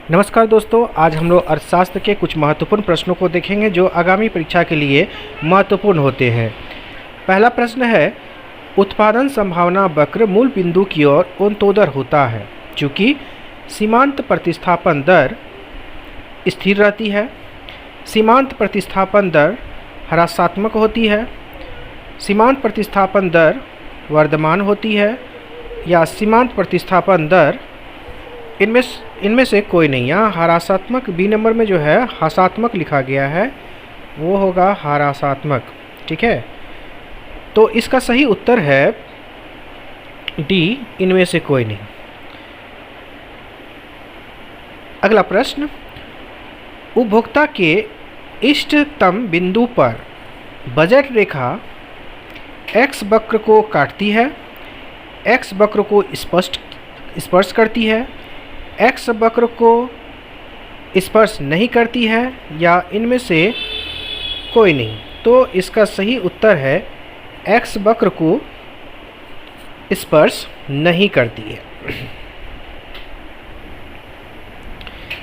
नमस्कार दोस्तों, आज हम लोग अर्थशास्त्र के कुछ महत्वपूर्ण प्रश्नों को देखेंगे जो आगामी परीक्षा के लिए महत्वपूर्ण होते हैं। पहला प्रश्न है, उत्पादन संभावना वक्र मूल बिंदु की ओर ऊर्ध्वाधर होता है चूँकि सीमांत प्रतिस्थापन दर स्थिर रहती है। सीमांत प्रतिस्थापन दर ह्रासात्मक होती है। सीमांत प्रतिस्थापन दर वर्धमान होती है या सीमांत प्रतिस्थापन दर इनमें से कोई नहीं। यहाँ ह्रासात्मक बी नंबर में जो है ह्रासात्मक लिखा गया है वो होगा ह्रासात्मक। ठीक है, तो इसका सही उत्तर है डी, इनमें से कोई नहीं। अगला प्रश्न, उपभोक्ता के इष्टतम बिंदु पर बजट रेखा एक्स वक्र को काटती है, एक्स वक्र को स्पर्श करती है, एक्स वक्र को स्पर्श नहीं करती है या इनमें से कोई नहीं। तो इसका सही उत्तर है एक्स वक्र को स्पर्श नहीं करती है।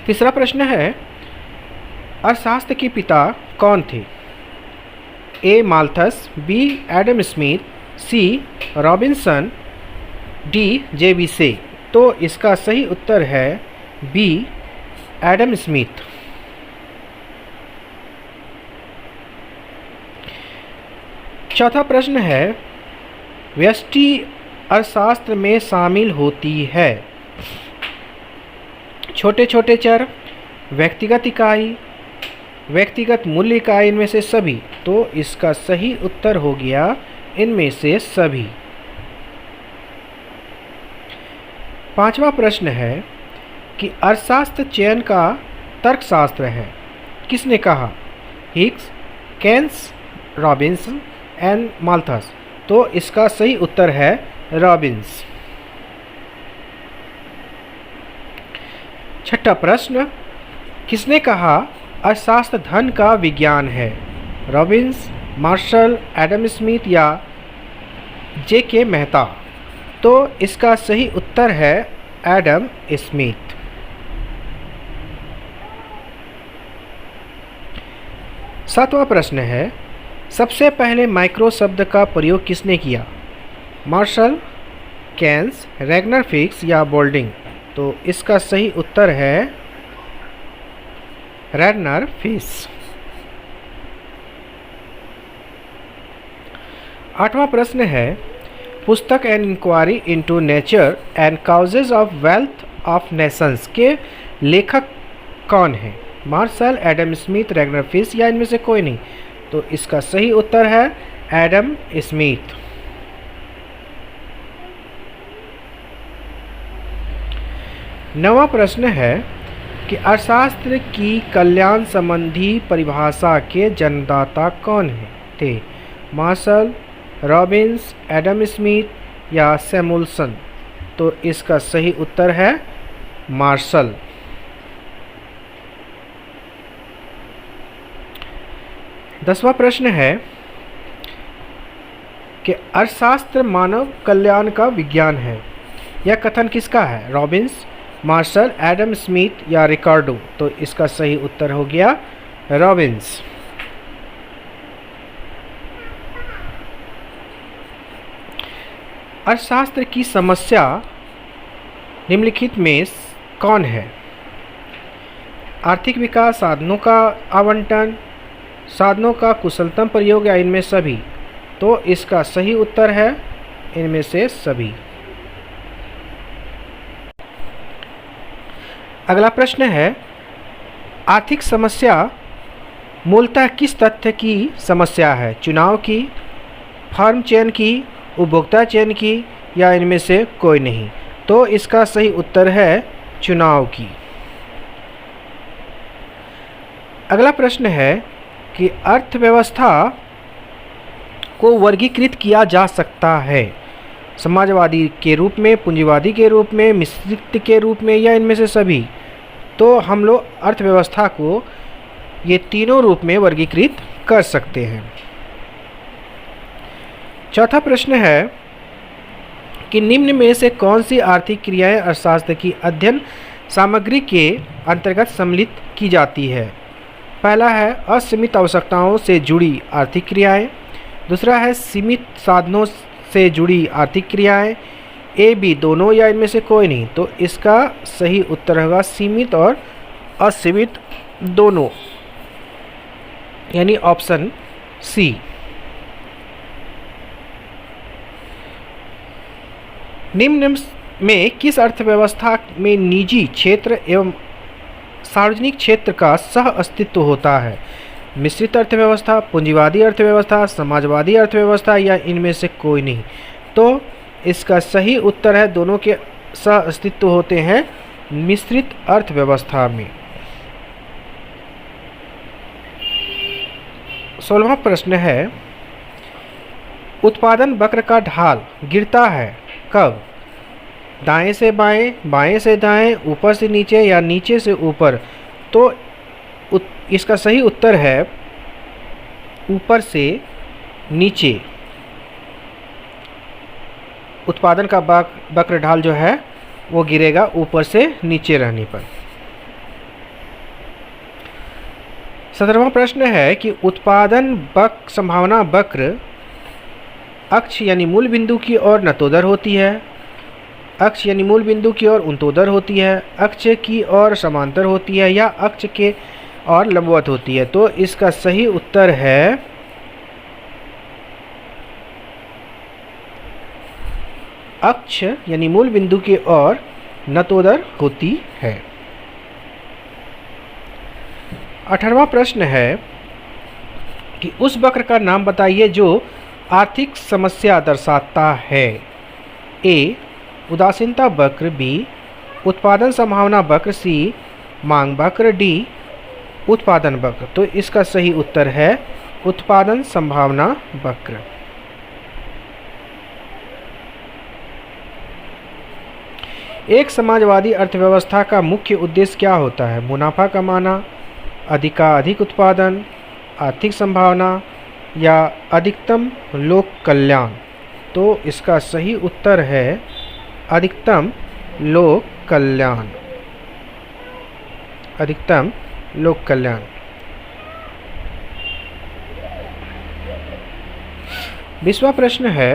तीसरा प्रश्न है, अर्थशास्त्र के पिता कौन थे? ए माल्थस, बी एडम स्मिथ, सी रॉबिन्सन, डी जे.बी. से। तो इसका सही उत्तर है बी, एडम स्मिथ। चौथा प्रश्न है, व्यष्टि अर्थशास्त्र में शामिल होती है छोटे छोटे चर, व्यक्तिगत इकाई, व्यक्तिगत मूल्य इकाई, इनमें से सभी। तो इसका सही उत्तर हो गया इनमें से सभी। पांचवा प्रश्न है कि अर्थशास्त्र चयन का तर्कशास्त्र है, किसने कहा? Higgs, Keynes, Robinson and Malthus. तो इसका सही उत्तर है रॉबिन्स। छठा प्रश्न, किसने कहा अर्थशास्त्र धन का विज्ञान है? रॉबिन्स, मार्शल, एडम स्मिथ या जे.के. मेहता। तो इसका सही उत्तर है एडम स्मिथ। सातवां प्रश्न है, सबसे पहले माइक्रो शब्द का प्रयोग किसने किया? मार्शल, केन्स, रैगनर फिक्स या बोल्डिंग। तो इसका सही उत्तर है रैगनर फिक्स। आठवां प्रश्न है, पुस्तक an inquiry into nature and causes of wealth of nations के लेखक कौन हैं? Marshall, Adam Smith, Ragnar Frisch या इनमें से कोई नहीं। तो इसका सही उत्तर है एडम स्मिथ। नवा प्रश्न है कि अर्थशास्त्र की कल्याण संबंधी परिभाषा के जन्मदाता कौन थे? मार्शल, रॉबिन्स, एडम स्मिथ या सैमुअल्सन। तो इसका सही उत्तर है मार्शल। दसवां प्रश्न है कि अर्थशास्त्र मानव कल्याण का विज्ञान है, यह कथन किसका है? रॉबिन्स, मार्शल, एडम स्मिथ या रिकार्डो। तो इसका सही उत्तर हो गया रॉबिन्स। अर्थशास्त्र की समस्या निम्नलिखित में कौन है? आर्थिक विकास, साधनों का आवंटन, साधनों का कुशलतम प्रयोग या इनमें सभी। तो इसका सही उत्तर है इनमें से सभी। अगला प्रश्न है, आर्थिक समस्या मूलतः किस तथ्य की समस्या है? चुनाव की, फर्म चयन की, उपभोक्ता चयन की या इनमें से कोई नहीं। तो इसका सही उत्तर है चुनाव की। अगला प्रश्न है कि अर्थव्यवस्था को वर्गीकृत किया जा सकता है समाजवादी के रूप में, पूंजीवादी के रूप में, मिश्रित के रूप में या इनमें से सभी। तो हम लोग अर्थव्यवस्था को ये तीनों रूप में वर्गीकृत कर सकते हैं। चौथा प्रश्न है कि निम्न में से कौन सी आर्थिक क्रियाएं अर्थशास्त्र की अध्ययन सामग्री के अंतर्गत सम्मिलित की जाती है। पहला है असीमित आवश्यकताओं से जुड़ी आर्थिक क्रियाएं, दूसरा है सीमित साधनों से जुड़ी आर्थिक क्रियाएं, ए बी दोनों या इनमें से कोई नहीं। तो इसका सही उत्तर होगा सीमित और असीमित दोनों, यानी ऑप्शन सी। निम्न में किस अर्थव्यवस्था में निजी क्षेत्र एवं सार्वजनिक क्षेत्र का सह अस्तित्व होता है? मिश्रित अर्थव्यवस्था, पूंजीवादी अर्थव्यवस्था, समाजवादी अर्थव्यवस्था या इनमें से कोई नहीं। तो इसका सही उत्तर है दोनों के सह अस्तित्व होते हैं मिश्रित अर्थव्यवस्था में। 16वां प्रश्न है उत्पादन वक्र का ढाल गिरता है कब? दाएं से बाएं, बाएं से दाएं, ऊपर से नीचे या नीचे से ऊपर। तो इसका सही उत्तर है ऊपर से नीचे। उत्पादन का वक्र ढाल जो है वो गिरेगा ऊपर से नीचे रहने पर। 17वां प्रश्न है कि उत्पादन संभावना वक्र अक्ष यानी मूल बिंदु की ओर नतोदर होती है, अक्ष यानी मूल बिंदु की ओर उन्तोदर होती है, अक्ष की ओर समांतर होती है या अक्ष के और लंबवत होती है। तो इसका सही उत्तर है अक्ष यानी मूल बिंदु की ओर नतोदर होती है। 18वां प्रश्न है कि उस वक्र का नाम बताइए जो आर्थिक समस्या दर्शाता है। ए उदासीनता वक्र, बी उत्पादन संभावना वक्र, सी मांग वक्र, डी उत्पादन वक्र। तो इसका सही उत्तर है उत्पादन संभावना वक्र। एक समाजवादी अर्थव्यवस्था का मुख्य उद्देश्य क्या होता है? मुनाफा कमाना, अधिकाधिक उत्पादन, आर्थिक संभावना या अधिकतम लोक कल्याण। तो इसका सही उत्तर है अधिकतम लोक कल्याण, अधिकतम लोक कल्याण। 20वां प्रश्न है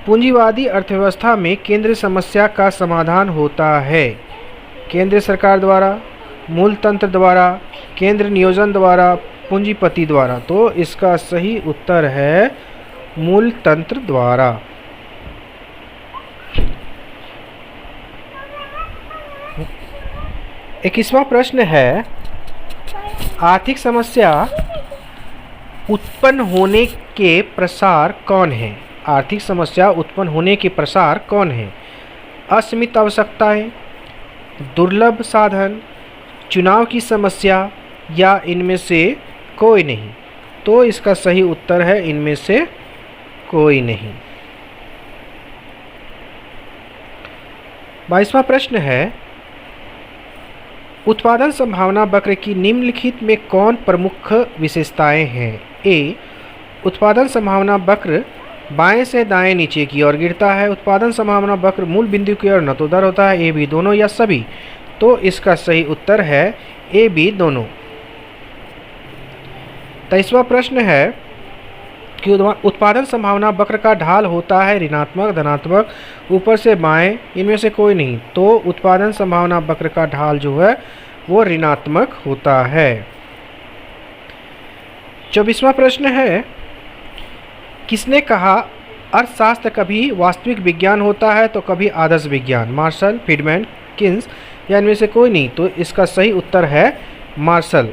पूंजीवादी अर्थव्यवस्था में केंद्रीय समस्या का समाधान होता है केंद्र सरकार द्वारा, मूल तंत्र द्वारा, केंद्र नियोजन द्वारा, पूंजीपति द्वारा। तो इसका सही उत्तर है मूल तंत्र द्वारा। इक्कीसवां प्रश्न है आर्थिक समस्या उत्पन्न होने के प्रसार कौन है? आर्थिक समस्या उत्पन्न होने के प्रसार कौन है? असीमित आवश्यकताएं, दुर्लभ साधन, चुनाव की समस्या या इनमें से कोई नहीं। तो इसका सही उत्तर है इनमें से कोई नहीं। 22वां प्रश्न है उत्पादन संभावना वक्र की निम्नलिखित में कौन प्रमुख विशेषताएं हैं? ए उत्पादन संभावना वक्र बाएं से दाएं नीचे की ओर गिरता है, उत्पादन संभावना वक्र मूल बिंदु की ओर नतोदर होता है, ए बी दोनों या सभी। तो इसका सही उत्तर है ए बी दोनों। 23वां प्रश्न है कि उत्पादन संभावना वक्र का ढाल होता है ऋणात्मक, धनात्मक, ऊपर से बाएं, इनमें से कोई नहीं। तो उत्पादन संभावना वक्र का ढाल जो है वो ऋणात्मक होता है। 24वां प्रश्न है किसने कहा अर्थशास्त्र कभी वास्तविक विज्ञान होता है तो कभी आदर्श विज्ञान? मार्शल, फ्रीडमैन, किन्स या इनमें से कोई नहीं। तो इसका सही उत्तर है मार्शल।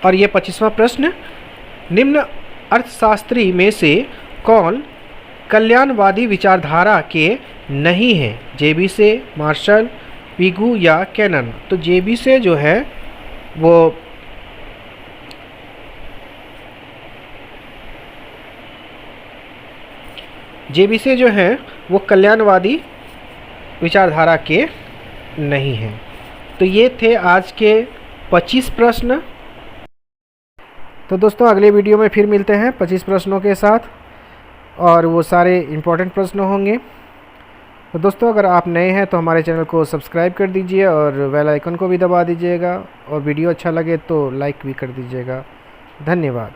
और ये 25वां प्रश्न निम्न अर्थशास्त्री में से कौन कल्याणवादी विचारधारा के नहीं है? जेबी से, मार्शल, पिगू या कैनन? तो जेबी से जो है वो जेबी से जो है वो कल्याणवादी विचारधारा के नहीं हैं। तो ये थे आज के 25 प्रश्न। तो दोस्तों अगले वीडियो में फिर मिलते हैं 25 प्रश्नों के साथ और वो सारे इम्पोर्टेंट प्रश्न होंगे। तो दोस्तों अगर आप नए हैं तो हमारे चैनल को सब्सक्राइब कर दीजिए और बेल आइकन को भी दबा दीजिएगा, और वीडियो अच्छा लगे तो लाइक भी कर दीजिएगा। धन्यवाद।